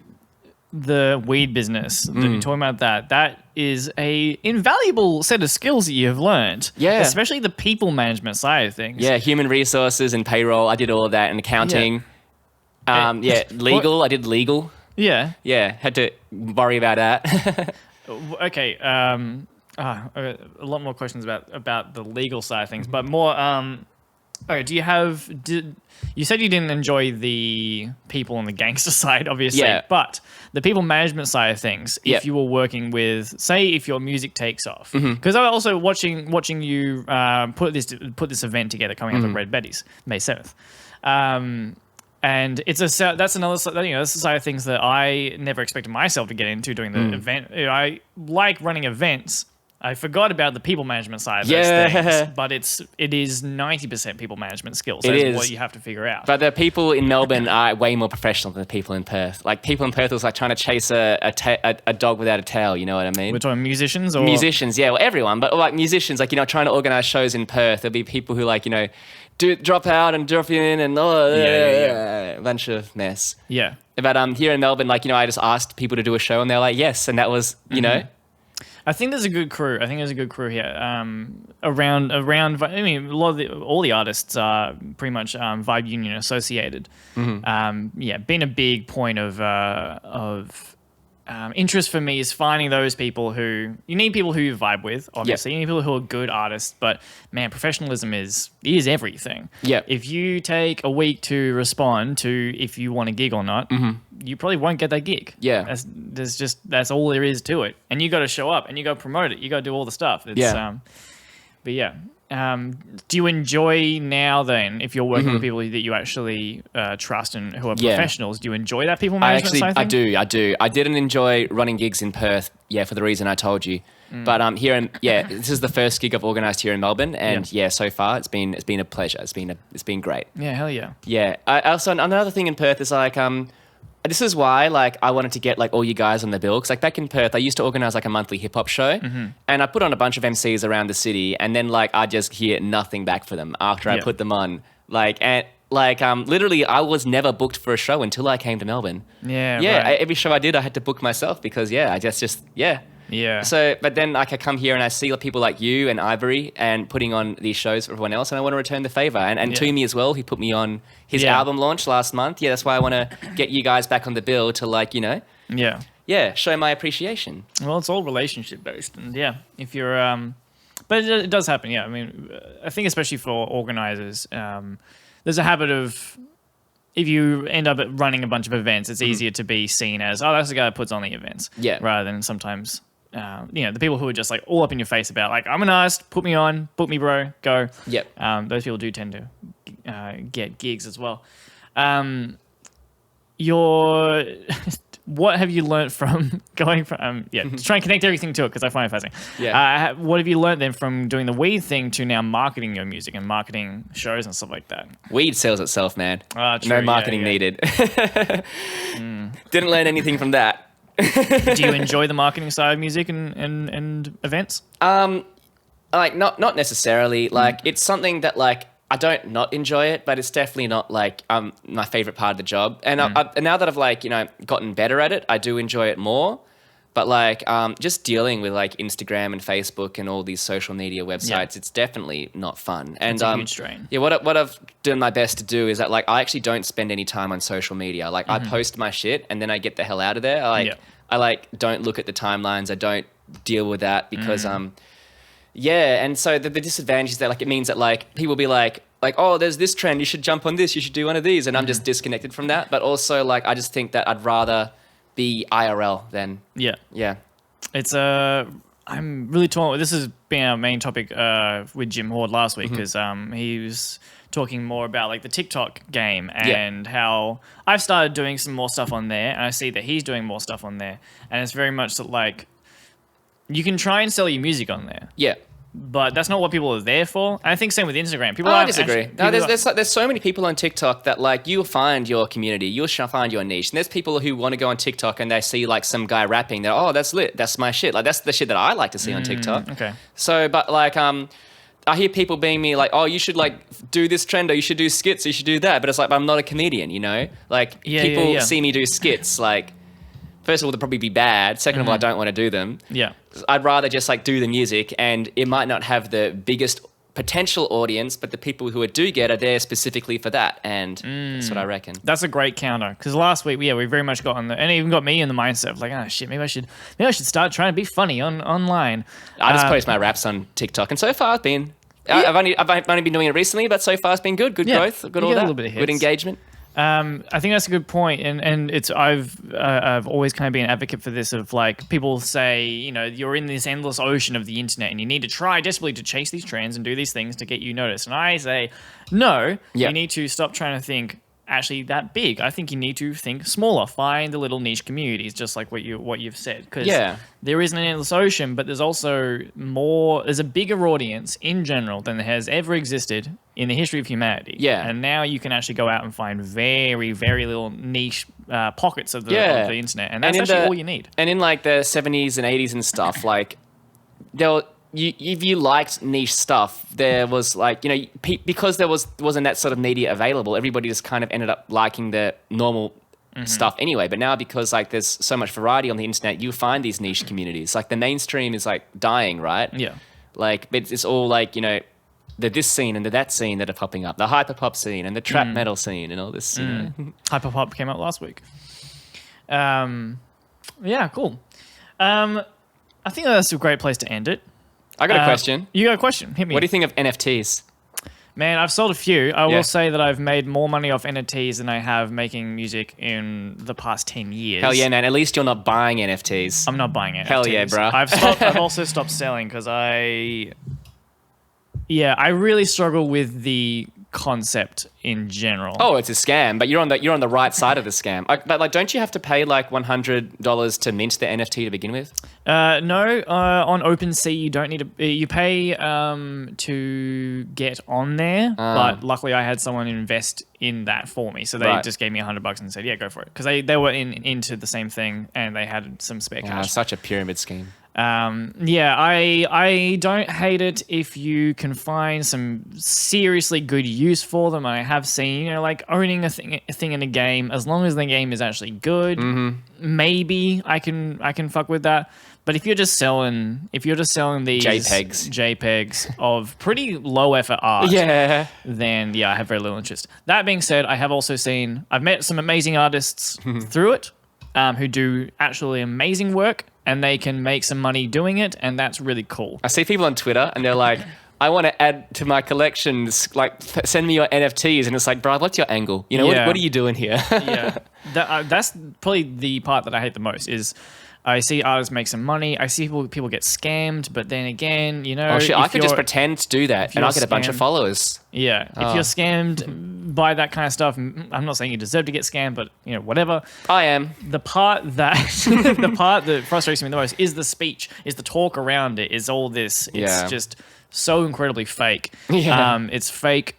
the weed business, that you're talking about that is a invaluable set of skills that you have learned. Yeah. Especially the people management side of things. Yeah, human resources and payroll. I did all of that, and accounting. Legal. I did legal. Yeah. Yeah, had to worry about that. Okay. A lot more questions about the legal side of things, but more. Okay, you said you didn't enjoy the people and the gangster side, obviously, Yeah. but the people management side of things, if Yep. you were working with, say, if your music takes off, because I was also watching you put this event together coming up at Red Betty's May 7th. And that's another that's the side of things that I never expected myself to get into doing the event. I like running events. I forgot about the people management side of those things, but it is 90% people management skills. That's is. what you have to figure out. But the people in Melbourne are way more professional than the people in Perth. Like people in Perth was like trying to chase a dog without a tail. You know what I mean? We're talking musicians or Musicians, yeah, well, everyone, but like musicians, like trying to organize shows in Perth. There'll be people who like drop out and drop in and a bunch of mess. Yeah. But here in Melbourne, like I just asked people to do a show and they're like yes, and that was I think there's a good crew. Here. Around. I mean, all the artists are pretty much Vibe Union associated. Been a big point of interest for me is finding those people who you need people who you vibe with. Obviously, you need people who are good artists. But man, professionalism is everything. Yeah. If you take a week to respond to if you want a gig or not, you probably won't get that gig. Yeah. That's all there is to it. And you got to show up and you got to promote it. You got to do all the stuff. Do you enjoy now then, if you're working with people that you actually trust and who are professionals, do you enjoy that people management side of things? I do. I didn't enjoy running gigs in Perth, for the reason I told you. But this is the first gig I've organised here in Melbourne, and so far it's been a pleasure. It's been great. Yeah, hell yeah. Yeah. Also another thing in Perth is like this is why like I wanted to get like all you guys on the bill, because like back in Perth I used to organise like a monthly hip hop show, and I put on a bunch of MCs around the city, and then like I just hear nothing back for them after I put them on. Literally I was never booked for a show until I came to Melbourne. Yeah. Right. Right. Every show I did I had to book myself because I just. Yeah. So, but then like I come here and I see people like you and Ivory and putting on these shows for everyone else, and I want to return the favor. And Toomey as well, who put me on his album launch last month. Yeah, that's why I want to get you guys back on the bill to like, show my appreciation. Well, it's all relationship based, and if you're, but it does happen. Yeah, I mean, I think especially for organizers, there's a habit of if you end up running a bunch of events, it's easier to be seen as that's the guy that puts on the events, rather than sometimes. The people who are just like all up in your face about like I'm an artist, put me on, book me, bro, go. Yep. Those people do tend to get gigs as well. What have you learned from going from to try and connect everything to it because I find it fascinating. Yeah. What have you learned then from doing the weed thing to now marketing your music and marketing shows and stuff like that? Weed sells itself, man. True, no marketing needed. Didn't learn anything from that. Do you enjoy the marketing side of music and events? Like not necessarily. Like it's something that like I don't not enjoy it, but it's definitely not like my favorite part of the job. And now that I've like gotten better at it, I do enjoy it more. But like just dealing with like Instagram and Facebook and all these social media websites, it's definitely not fun. And it's a huge strain. Yeah, what I've done my best to do is that like I actually don't spend any time on social media. Like I post my shit and then I get the hell out of there. I like don't look at the timelines. I don't deal with that because and so the disadvantage is that like it means that like people will be like oh, there's this trend, you should jump on this, you should do one of these, and I'm just disconnected from that. But also like I just think that I'd rather be IRL than Yeah. yeah. It's I'm really torn. This has been our main topic with Jim Horde last week because he was talking more about like the TikTok game and how I've started doing some more stuff on there, and I see that he's doing more stuff on there, and it's very much like you can try and sell your music on there. Yeah. But that's not what people are there for. And I think same with Instagram. People I aren't disagree. actually- No, people there's so many people on TikTok that like you'll find your community, you'll find your niche. And there's people who want to go on TikTok and they see like some guy rapping. They're that's lit. That's my shit. Like that's the shit that I like to see on TikTok. okay. So, but like I hear people being me like, oh, you should like do this trend or you should do skits, or you should do that. But it's like I'm not a comedian, you know. Like people see me do skits like. First of all, they'll probably be bad. Second of all, I don't want to do them. Yeah. I'd rather just like do the music, and it might not have the biggest potential audience, but the people who do get are there specifically for that, and that's what I reckon. That's a great counter because last week, we very much got on the, and it even got me in the mindset of like, oh shit, maybe I should start trying to be funny online. I just post my raps on TikTok, and so far it's been. I've only been doing it recently, but so far it's been good. Good growth, good You all get a that, little bit of good hits. engagement. I think that's a good point, and it's I've always kind of been an advocate for this of like people say, you know, you're in this endless ocean of the internet and you need to try desperately to chase these trends and do these things to get you noticed. And I say, no, you need to stop trying to think actually that big. I think you need to think smaller. Find the little niche communities, just like what you've said. Because there is an endless ocean, but there's also more. There's a bigger audience in general than there has ever existed in the history of humanity. Yeah. And now you can actually go out and find very, very little niche pockets of the internet, and that's actually all you need. And in like the 70s and 80s and stuff, like if you liked niche stuff, there was like, you know, because there wasn't that sort of media available, everybody just kind of ended up liking the normal stuff anyway. But now because like there's so much variety on the internet, you find these niche communities. Like the mainstream is like dying, right? Yeah. Like it's all like, you know, the this scene and the that scene that are popping up, the hyperpop scene and the trap metal scene and all this. You know? Hyperpop came out last week. Yeah, cool. I think that's a great place to end it. I got a question. You got a question? Hit me. What do you think of NFTs? Man, I've sold a few. I will say that I've made more money off NFTs than I have making music in the past 10 years. Hell yeah, man. At least you're not buying NFTs. I'm not buying NFTs. Hell yeah, bro. I've also stopped selling because I really struggle with the concept in general. Oh, it's a scam, but you're on the right side of the scam. But like, don't you have to pay like $100 to mint the NFT to begin with? No. On OpenSea, you don't need to. You pay to get on there. But luckily, I had someone invest in that for me, so they just gave me $100 and said, "Yeah, go for it," because they were into the same thing and they had some spare cash. Such a pyramid scheme. I don't hate it if you can find some seriously good use for them. I have seen, you know, like owning a thing in a game, as long as the game is actually good, maybe I can fuck with that. But if you're just selling these JPEGs of pretty low effort art, then I have very little interest. That being said, I've met some amazing artists through it, who do actually amazing work. And they can make some money doing it, and that's really cool. I see people on Twitter, and they're like, I want to add to my collections, like, send me your NFTs. And it's like, bro, what's your angle? You know, what are you doing here? That's probably the part that I hate the most is I see artists make some money. I see people get scammed, but then again, you know... Oh, shit, I could just pretend to do that, and I'll get a bunch of followers. Yeah, if you're scammed by that kind of stuff, I'm not saying you deserve to get scammed, but, you know, whatever. I am. The part that frustrates me the most is the speech, is the talk around it, is all this. It's just so incredibly fake. It's fake.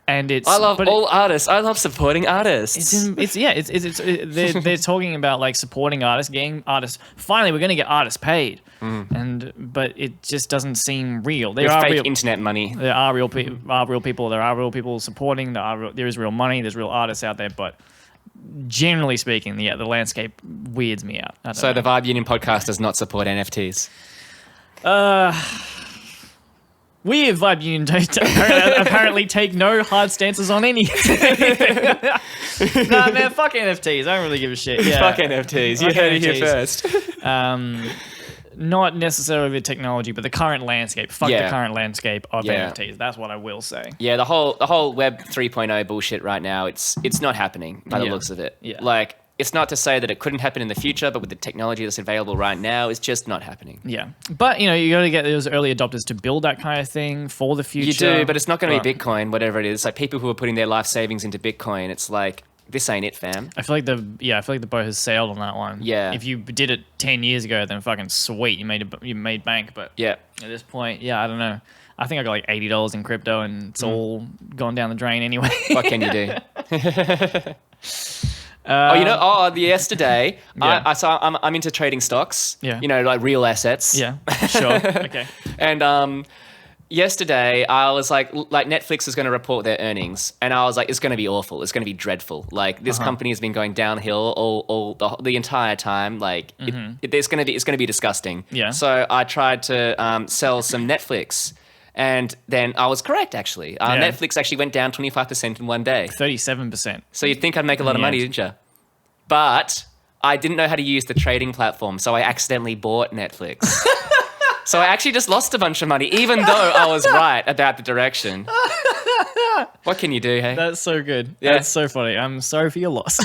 And I love all artists. I love supporting artists. They're talking about like supporting artists, getting artists. Finally, we're going to get artists paid, but it just doesn't seem real. There are fake real internet money. There are real people. There are real people supporting. There is real money. There's real artists out there, but generally speaking, the landscape weirds me out. So the Vibe Union podcast does not support NFTs. We at Vibe Union apparently take no hard stances on anything. Nah, man, fuck NFTs. I don't really give a shit. Fuck NFTs. You heard it here first. Not necessarily the technology, but the current landscape. Fuck the current landscape of NFTs. That's what I will say. Yeah, the whole Web 3.0 bullshit right now, it's not happening by the looks of it. Yeah. Like, it's not to say that it couldn't happen in the future, but with the technology that's available right now, it's just not happening. Yeah. But, you got to get those early adopters to build that kind of thing for the future. You do, but it's not going to be Bitcoin, whatever it is. Like people who are putting their life savings into Bitcoin, it's like, this ain't it, fam. I feel like the boat has sailed on that one. Yeah. If you did it 10 years ago, then fucking sweet, you made bank. But Yeah. at this point, I don't know. I think I got like $80 in crypto, and it's all gone down the drain anyway. What can you do? Yesterday, Yeah. I'm into trading stocks. Yeah. Like real assets. Yeah, sure. Okay. And yesterday, I was like Netflix is going to report their earnings, and I was like, it's going to be awful. It's going to be dreadful. Like this company has been going downhill all the entire time. Like it's going to be disgusting. Yeah. So I tried to sell some Netflix. And then I was correct, actually. Netflix actually went down 25% in one day. 37%. So you'd think I'd make a lot of money, didn't you? But I didn't know how to use the trading platform, so I accidentally bought Netflix. So I actually just lost a bunch of money, even though I was right about the direction. What can you do, hey? That's so good. Yeah. That's so funny. I'm sorry for your loss.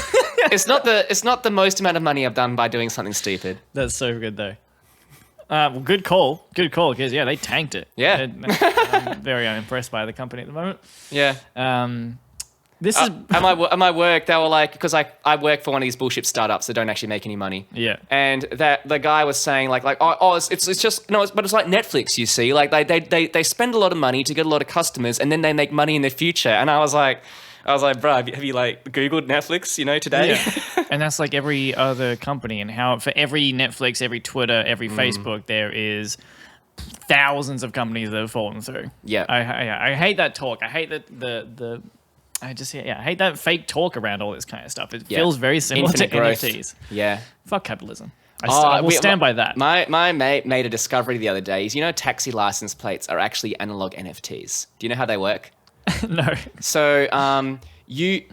It's not the most amount of money I've done by doing something stupid. That's so good, though. Well, good call, because they tanked it. Yeah. I'm very unimpressed by the company at the moment. Yeah. This is At my work, they were like, because I work for one of these bullshit startups that don't actually make any money. Yeah. And that the guy was saying it's just but it's like Netflix, you see, like they spend a lot of money to get a lot of customers, and then they make money in the future. And I was like, bro, have you like Googled Netflix, today? Yeah. And that's like every other company, and how for every Netflix, every Twitter, every Facebook, there is thousands of companies that have fallen through. Yeah. I hate that talk. I hate that I hate that fake talk around all this kind of stuff. It feels very similar Infinite to growth. NFTs. Yeah. Fuck capitalism. I will stand by that. My mate made a discovery the other day. Taxi license plates are actually analog NFTs. Do you know how they work? No. So,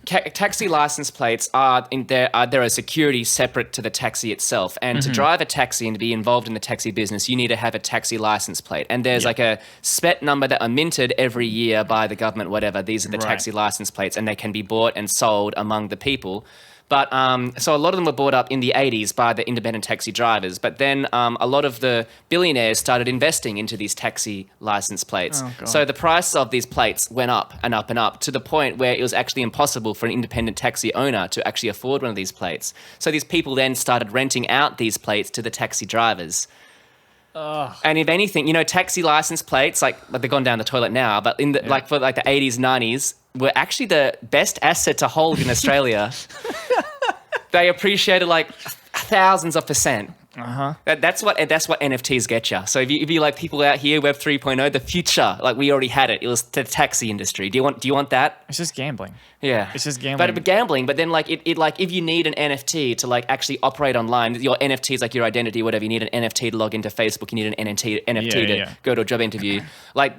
taxi license plates are they're a security separate to the taxi itself. And to drive a taxi and to be involved in the taxi business, you need to have a taxi license plate. And there's like a SPET number that are minted every year by the government, whatever. These are the taxi license plates, and they can be bought and sold among the people. But so a lot of them were bought up in the 80s by the independent taxi drivers. But then a lot of the billionaires started investing into these taxi license plates. Oh, God. So the price of these plates went up and up and up to the point where it was actually impossible for an independent taxi owner to actually afford one of these plates. So these people then started renting out these plates to the taxi drivers. And if anything, taxi license plates, they've gone down the toilet now, but in the for the 80s, 90s, were actually the best asset to hold in Australia. They appreciated thousands of %. That's what NFTs get you. So if you like people out here, Web 3.0, the future, we already had it. It was the taxi industry. Do you want that? It's just gambling. Yeah, It's just gambling. But gambling. But then if you need an NFT to actually operate online, your NFT is your identity, whatever. You need an NFT to log into Facebook. You need an NFT to go to a job interview.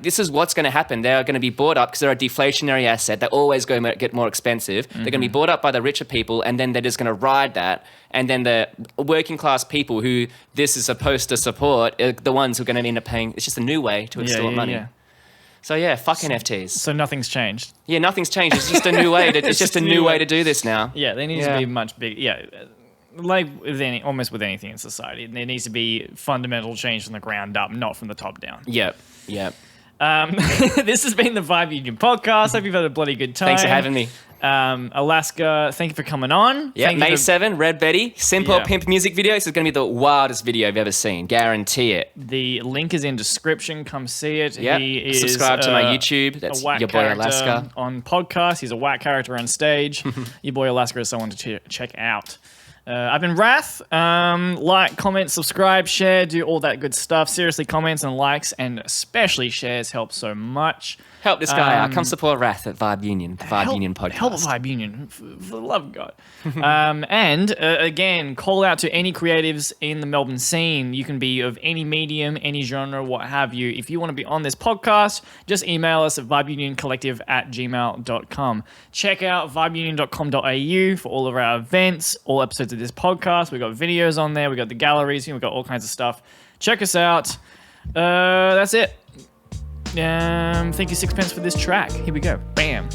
This is what's going to happen. They are going to be bought up because they're a deflationary asset. They're always going to get more expensive. They're going to be bought up by the richer people, and then they're just going to ride that. And then the working class people who this is supposed to support are the ones who are going to end up paying. It's just a new way to extort money. Yeah. So fuck NFTs. So nothing's changed. Yeah, nothing's changed. It's just a new way. It's just a new way to do this now. Yeah, there needs to be much bigger. Yeah, like almost with anything in society, there needs to be fundamental change from the ground up, not from the top down. Yep. This has been the Vibe Union podcast. Hope you've had a bloody good time. Thanks for having me. Alaska, thank you for coming on. Yeah, May 7, Red Betty, Simple Yeah. Pimp music video. This is going to be the wildest video you've ever seen. Guarantee it. The link is in description. Come see it. Yeah. He is Subscribe to my YouTube. That's a whack your boy character Alaska. on podcast. He's a whack character on stage. Your boy Alaska is someone to check out. I've been Wrath. Like, comment, subscribe, share, do all that good stuff. Seriously, comments and likes and especially shares help so much. Help this guy out. Come support Wrath at Vibe Union, the Vibe Union podcast. Help Vibe Union, for the love of God. And again, call out to any creatives in the Melbourne scene. You can be of any medium, any genre, what have you. If you want to be on this podcast, just email us at vibeunioncollective@gmail.com. Check out vibeunion.com.au for all of our events, all episodes of this podcast. We've got videos on there. We've got the galleries. We've got all kinds of stuff. Check us out. That's it. Thank you, Sixpence, for this track. Here we go. Bam.